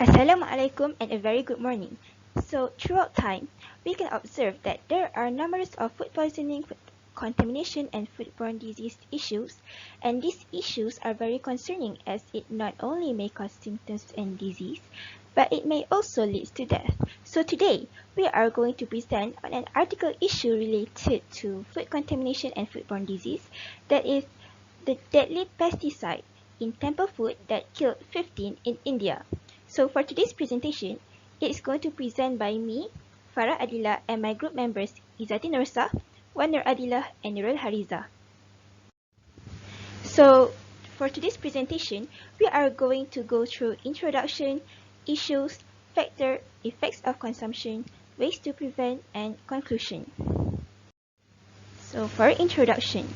Assalamualaikum and a very good morning. So, throughout time, we can observe that there are numerous of food poisoning, food contamination and foodborne disease issues, and these issues are very concerning as it not only may cause symptoms and disease, but it may also lead to death. So today, we are going to present on an article issue related to food contamination and foodborne disease, that is the deadly pesticide in temple food that killed 15 in India. So for today's presentation, it is going to present by me, FARAH ADILLA, and my group members EZATY NORSAH, Nur ADILLAH, and Nurul Harizah. So for today's presentation, we are going to go through introduction, issues, factor, effects of consumption, ways to prevent, and conclusion. So for introduction.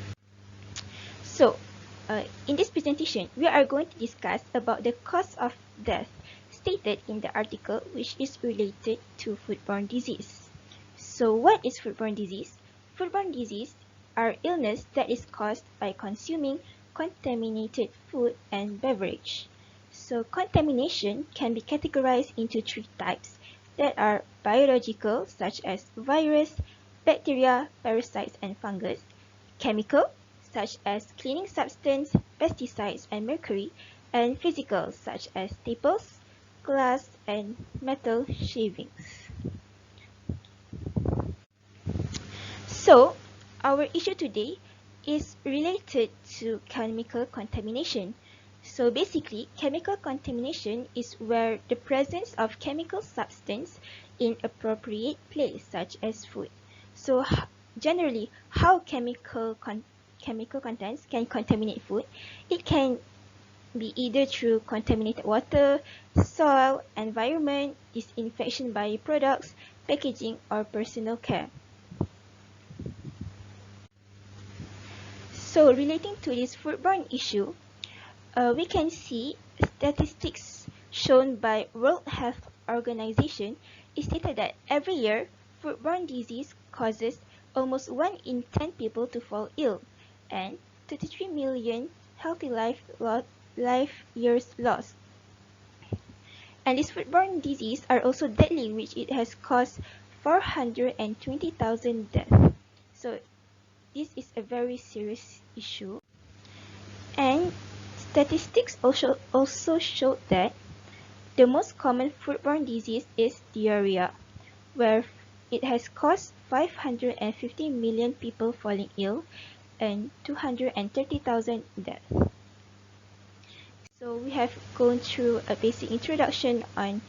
So in this presentation, we are going to discuss about the cause of death stated in the article, which is related to foodborne disease. So what is foodborne disease? Foodborne disease are illness that is caused by consuming contaminated food and beverage. So contamination can be categorized into three types that are biological, such as virus, bacteria, parasites, and fungus, chemical, such as cleaning substance, pesticides, and mercury, and physical, such as staples, glass, and metal shavings. So, our issue today is related to chemical contamination. So basically, chemical contamination is where the presence of chemical substance in appropriate place, such as food. So generally, how chemical contents can contaminate food? It can be either through contaminated water, soil, environment, disinfection by products, packaging, or personal care. So relating to this foodborne issue, we can see statistics shown by World Health Organization. It stated that every year, foodborne disease causes almost 1 in 10 people to fall ill, and 33 million healthy life years lost. And these foodborne diseases are also deadly, which it has caused 420,000 deaths. So this is a very serious issue. And statistics also showed that the most common foodborne disease is diarrhea, where it has caused 550 million people falling ill and 230,000 deaths. So we have gone through a basic introduction on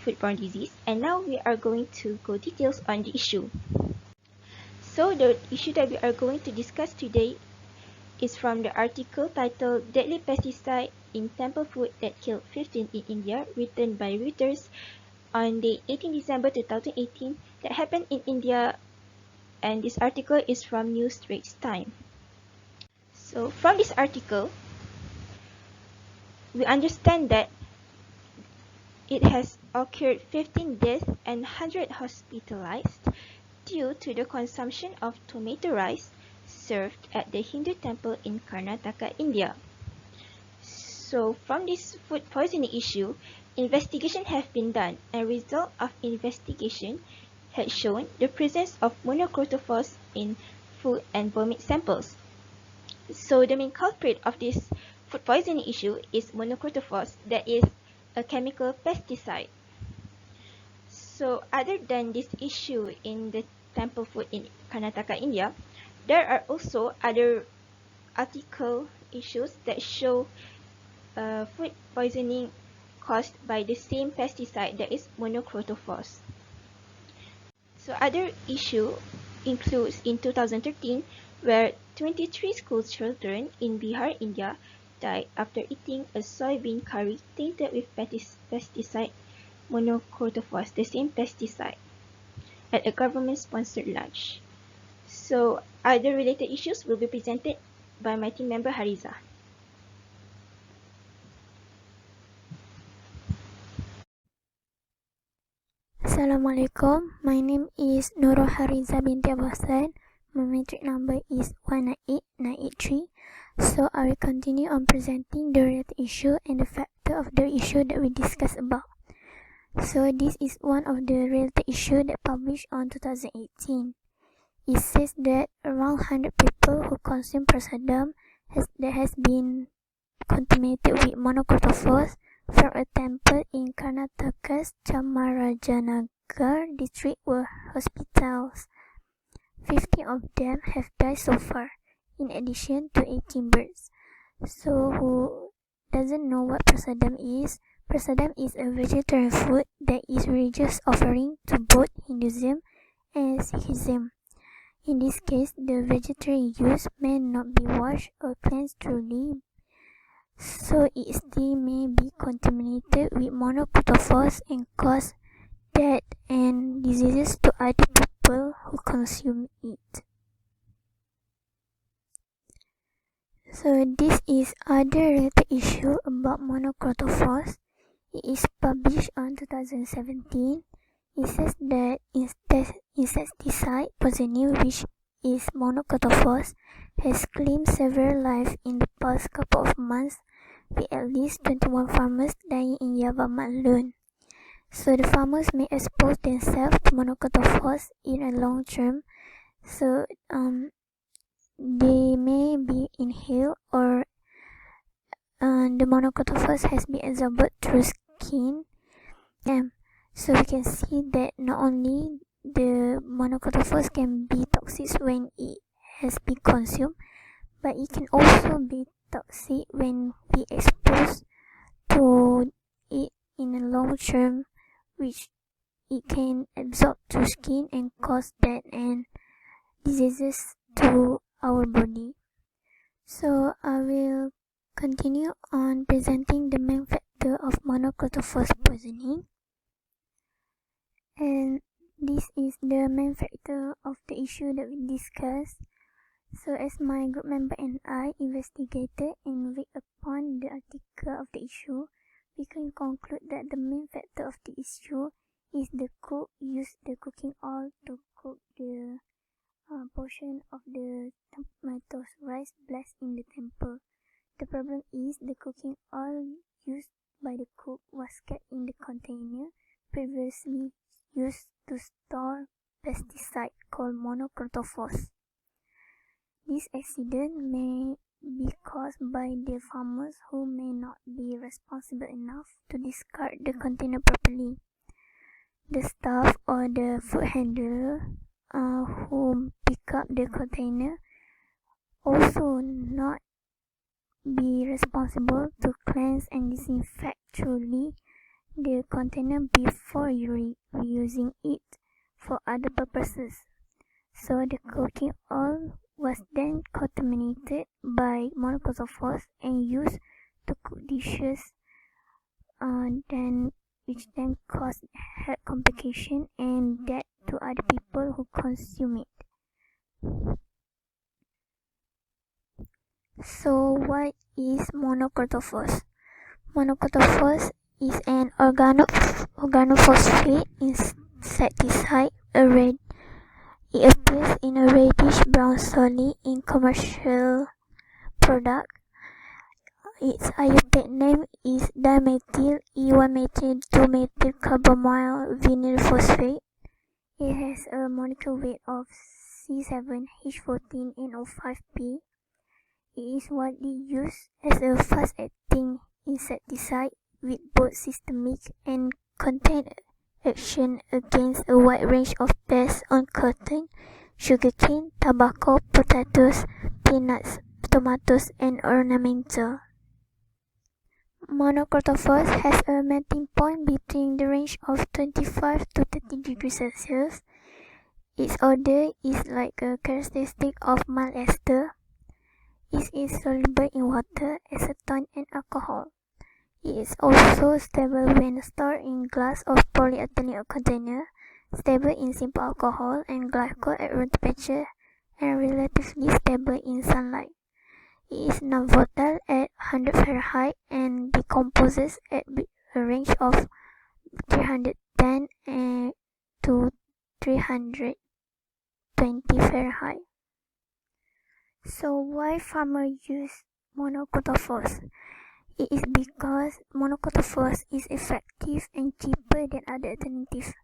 foodborne disease, and now we are going to go details on the issue. So the issue that we are going to discuss today is from the article titled Deadly Pesticide in Temple Food That Killed 15 in India, written by Reuters on the 18 December 2018, that happened in India, and this article is from New Straits Times. So from this article, we understand that it has occurred 15 deaths and 100 hospitalized due to the consumption of tomato rice served at the Hindu temple in Karnataka, India. So from this food poisoning issue, investigation have been done, and result of investigation had shown the presence of monocrotophos in food and vomit samples. So the main culprit of this food poisoning issue is monocrotophos, that is a chemical pesticide. So other than this issue in the temple food in Karnataka, India, there are also other article issues that show food poisoning caused by the same pesticide, that is monocrotophos. So other issue includes in 2013, where 23 school children in Bihar, India died after eating a soybean curry tainted with pesticide monocrotophos, the same pesticide, at a government-sponsored lunch. So other related issues will be presented by my team member Harizah. Assalamualaikum. My name is Nurul Harizah binti Hassan. My metric number is 198983. So I will continue on presenting the related issue and the factor of the issue that we discussed above. So this is one of the related issue that published on 2018. It says that around 100 people who consume prasadam has been contaminated with monochrotophos from a temple in Karnataka's Chamarajanagar district were hospitals. 15 of them have died so far, in addition to 18 birds. So who doesn't know what prasadam is? Prasadam is a vegetarian food that is religious offering to both Hinduism and Sikhism. In this case, the vegetarian use may not be washed or cleansed thoroughly, so it still may be contaminated with monochrotophos and cause death and diseases to other people who consume it. So this is other related issue about monochrotophos. It is published on 2017. It says that insecticide poisoning, which is monochrotophos, has claimed several lives in the past couple of months, with at least 21 farmers dying in Yavamat alone. So the farmers may expose themselves to monochrotophos in a long term. So they may be inhaled or the monochrotophos has been absorbed through skin. So we can see that not only the monochrotophos can be toxic when it has been consumed, but it can also be toxic when we expose to it in a long term, which it can absorb through skin and cause death and diseases to our body. So I will continue on presenting the main factor of monochrotophos poisoning. And this is the main factor of the issue that we discussed. So as my group member and I investigated and read upon the article of the issue, we can conclude that the main factor of the issue is the cook used the cooking oil to cook the portion of the tomatoes rice blessed in the temple. The problem is the cooking oil used by the cook was kept in the container previously used to store pesticide called monochrotophos. This accident may be caused by the farmers who may not be responsible enough to discard the container properly. The staff or the food handler who pick up the container also not be responsible to cleanse and disinfect thoroughly the container before using it for other purposes. So the cooking oil was then contaminated by monochrotophos and used to cook dishes, which then caused health complication and death to other people who consume it. So what is monochrotophos? Monochrotophos is an organophosphate insecticide. It appears in a reddish brown solid in commercial product. Its IUPAC name is dimethyl E1-methyl 2-methyl carbamyl vinyl phosphate. It has a molecular weight of C7H14NO5P. It is widely used as a fast-acting insecticide with both systemic and contained action against a wide range of pests on cotton, sugarcane, tobacco, potatoes, peanuts, tomatoes, and ornamental. Monochrotophos has a melting point between the range of 25 to 30 degrees Celsius. Its odor is like a characteristic of mild ester. It is soluble in water, acetone, and alcohol. It is also stable when stored in glass or polyethylene container, stable in simple alcohol and glycol at room temperature, and relatively stable in sunlight. It is non-volatile at 100 Fahrenheit and decomposes at a range of 310 to 320 Fahrenheit. So why farmers use monocultures? It is because monocultures is effective and cheaper than other alternatives.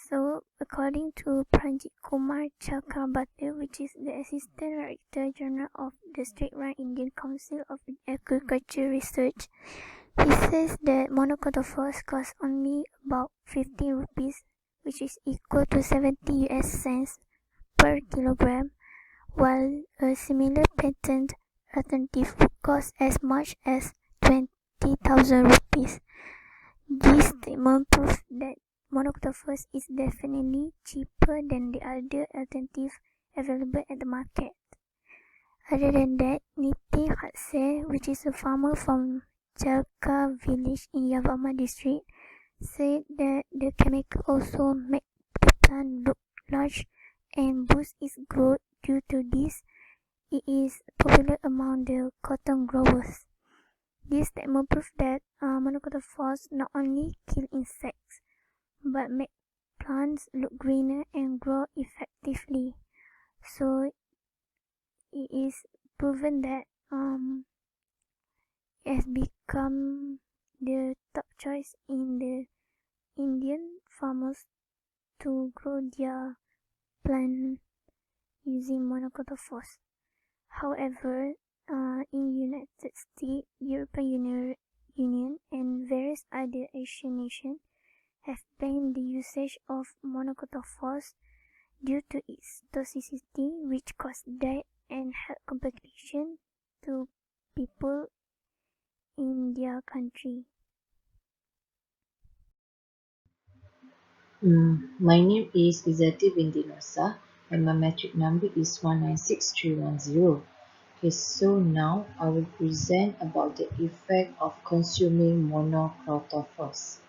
So, according to Pranjit Kumar Chakrabarty, which is the Assistant Director General of the State-run Indian Council of Agriculture Research, he says that monocultures cost only about 15 rupees, which is equal to 70 US cents per kilogram, while a similar patent alternative would cost as much as 20,000 rupees. This statement proves that monocultures is definitely cheaper than the other alternatives available at the market. Other than that, Nitin Hatse, which is a farmer from Jalka village in Yavama district, said that the chemical also make the plant look large and boost its growth. Due to this, it is popular among the cotton growers. This statement proves that monocultures not only kill insects, but make plants look greener and grow effectively. So it is proven that it has become the top choice in the Indian farmers to grow their plant using monocultures. However, in United States, European Union, and various other Asian nations have banned the usage of monocultures due to its toxicity, which cause death and health complications to people in their country. My name is EZATY binti NORSAH and my metric number is 196310. Okay, so now I will present about the effect of consuming monocultures.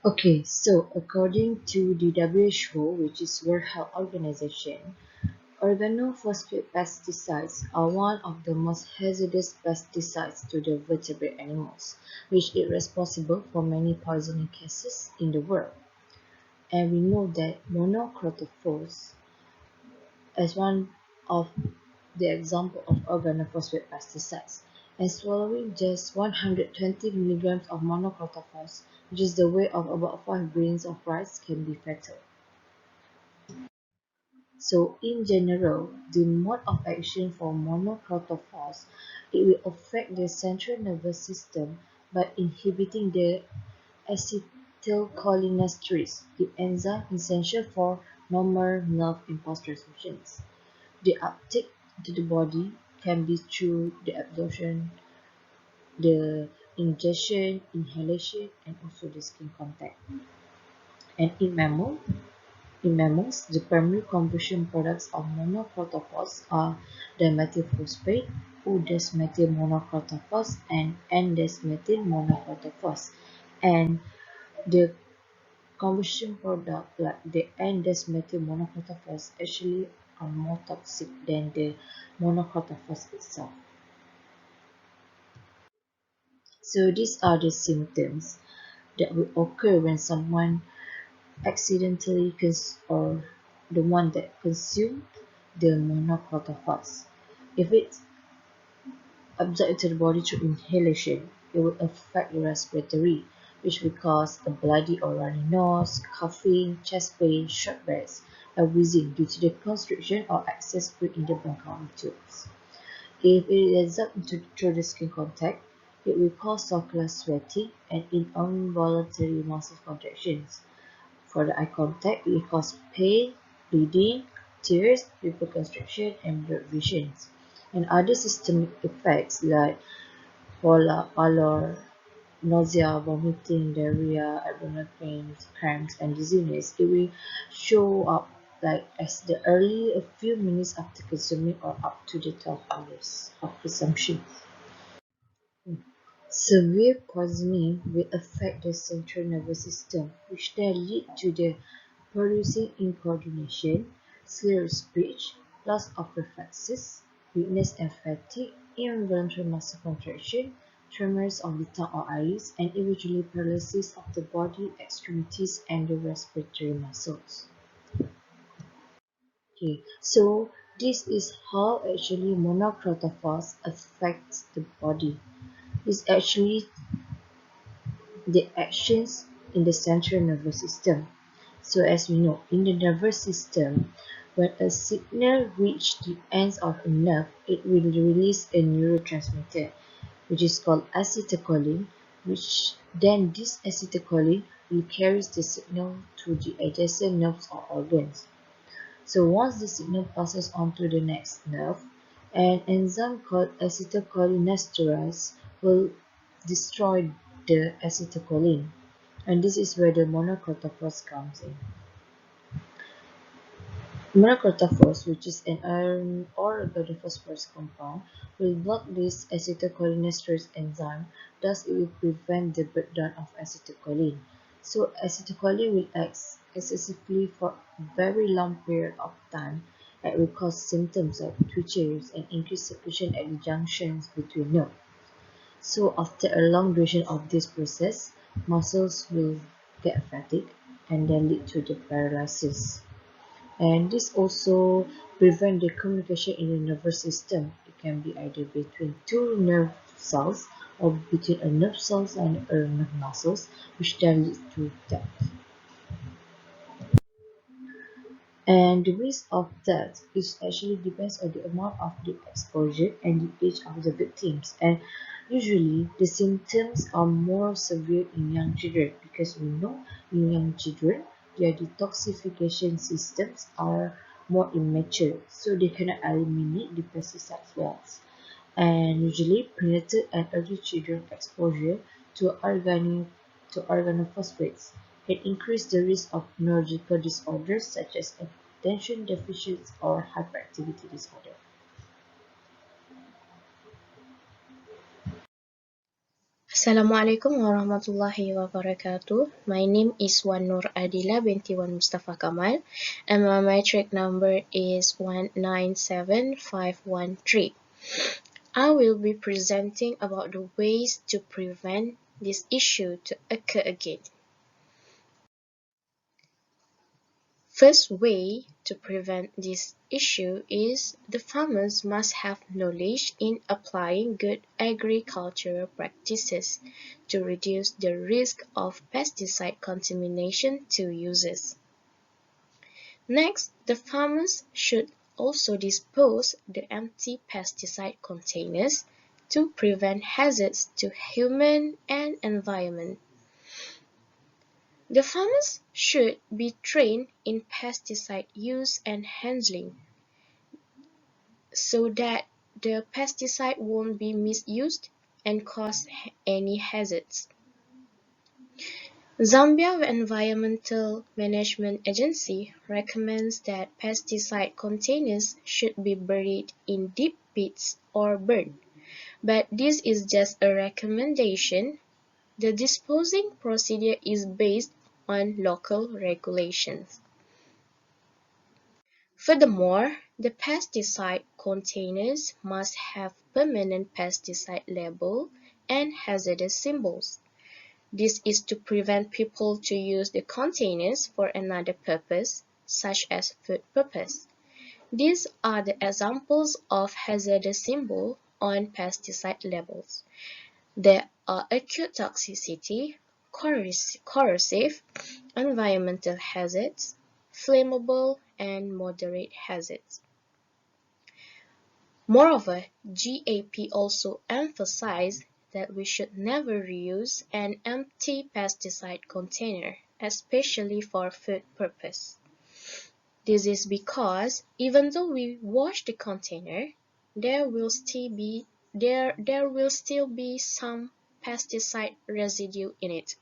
Okay, so according to the WHO, which is World Health Organization, organophosphate pesticides are one of the most hazardous pesticides to the vertebrate animals, which is responsible for many poisoning cases in the world. And we know that monocultures as one of the example of organophosphate pesticides, and swallowing just 120 milligrams of monocultures, which is the weight of about 5 grains of rice, can be fatal. So in general, the mode of action for monocultures, it will affect the central nervous system by inhibiting the acetylcholinesterase, the enzyme essential for normal nerve impulse transmissions. The uptake to the body can be through the absorption, the ingestion, inhalation, and also the skin contact. And in mammals, the primary combustion products of monocultures are dimethyl-phosphate, O-desmethyl monocultures, and N-desmethyl monocultures. And the combustion product like the N-desmethyl monocultures actually are more toxic than the monocultures itself. So these are the symptoms that will occur when someone accidentally or the one that consumed the monocultures. If it's absorbed into the body through inhalation, it will affect the respiratory, which will cause a bloody or runny nose, coughing, chest pain, short breaths, and wheezing due to the constriction or excess fluid in the bronchial tubes. If it is absorbed through the skin contact, it will cause ocular sweating and involuntary muscle contractions. For the eye contact, it will cause pain, bleeding, tears, pupil constriction, and blurred visions. And other systemic effects like pallor, nausea, vomiting, diarrhea, abdominal pains, cramps, and dizziness, it will show up like as the early a few minutes after consuming or up to the 12 hours of consumption. Severe poisoning will affect the central nervous system, which then lead to the producing incoordination, slurred speech, loss of reflexes, weakness and fatigue, involuntary muscle contraction, tremors of the tongue or eyelids, and eventually paralysis of the body, extremities, and the respiratory muscles. Okay, so this is how actually monocrotophos affects the body. It's actually the actions in the central nervous system. So as we know, in the nervous system, when a signal reaches the ends of a nerve, it will release a neurotransmitter, which is called acetylcholine, which then this acetylcholine will carry the signal to the adjacent nerves or organs. So once the signal passes on to the next nerve, an enzyme called acetylcholinesterase will destroy the acetylcholine, and this is where the monochrotophos comes in. Monochrotophos, which is an iron or organophosphorus compound, will block this acetylcholinesterase enzyme, thus it will prevent the breakdown of acetylcholine. So acetylcholine will act excessively for a very long period of time and will cause symptoms like twitches and increased secretion at the junctions between nerves. So after a long duration of this process, muscles will get fatigued and then lead to the paralysis. And this also prevent the communication in the nervous system. It can be either between two nerve cells or between a nerve cells and a nerve muscles, which then leads to death. And the risk of death is actually depends on the amount of the exposure and the age of the victims. And usually the symptoms are more severe in young children because we know in young children their detoxification systems are more immature, so they cannot eliminate the pesticides well. And usually prenatal and early children exposure to organophosphates can increase the risk of neurological disorders such as attention deficit or hyperactivity disorder. Assalamualaikum warahmatullahi wabarakatuh. My name is Wan Nur ADILLA binti Wan Mustafa Kamal and my matric number is 197513. I will be presenting about the ways to prevent this issue to occur again. First way to prevent this issue is the farmers must have knowledge in applying good agricultural practices to reduce the risk of pesticide contamination to users. Next, the farmers should also dispose the empty pesticide containers to prevent hazards to human and environment. The farmers should be trained in pesticide use and handling so that the pesticide won't be misused and cause any hazards. Zambia Environmental Management Agency recommends that pesticide containers should be buried in deep pits or burned, but this is just a recommendation. The disposing procedure is based on local regulations. Furthermore, the pesticide containers must have permanent pesticide label and hazardous symbols. This is to prevent people to use the containers for another purpose, such as food purpose. These are the examples of hazardous symbol on pesticide labels. There are acute toxicity, corrosive, environmental hazards, flammable, and moderate hazards. Moreover, GAP also emphasized that we should never reuse an empty pesticide container, especially for food purpose. This is because even though we wash the container, there will still be some pesticide residue in it.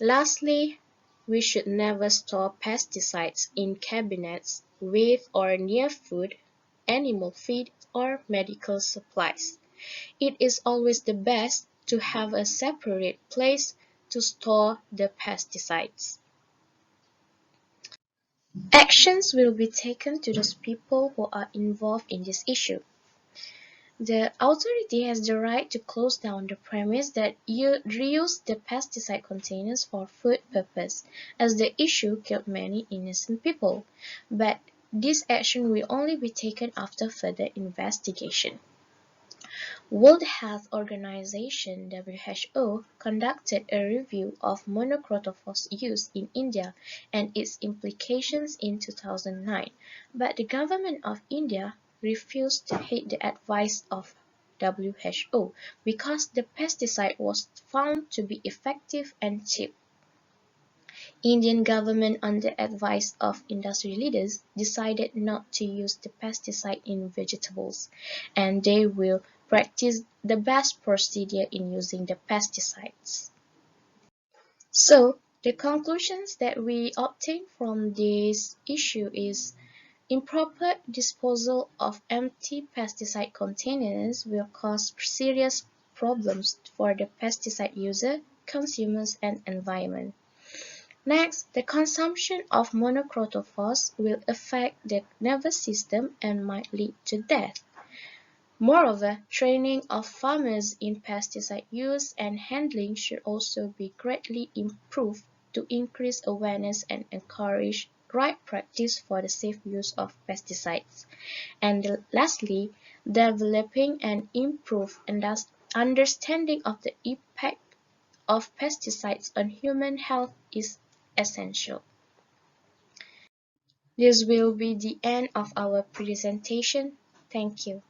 Lastly, we should never store pesticides in cabinets with or near food, animal feed, or medical supplies. It is always the best to have a separate place to store the pesticides. Actions will be taken to those people who are involved in this issue. The authority has the right to close down the premise that you reuse the pesticide containers for food purpose, as the issue killed many innocent people. But This action will only be taken after further investigation. World Health Organization (WHO) conducted a review of monocrotophos use in India and its implications in 2009, but the government of India refused to heed the advice of WHO because the pesticide was found to be effective and cheap. Indian government, under advice of industry leaders, decided not to use the pesticide in vegetables, and they will practice the best procedure in using the pesticides. So, the conclusions that we obtain from this issue is improper disposal of empty pesticide containers will cause serious problems for the pesticide user, consumers, and environment. Next, the consumption of monocrotophos will affect the nervous system and might lead to death. Moreover, training of farmers in pesticide use and handling should also be greatly improved to increase awareness and encourage right practice for the safe use of pesticides. And lastly, developing an improved understanding of the impact of pesticides on human health is essential. This will be the end of our presentation. Thank you.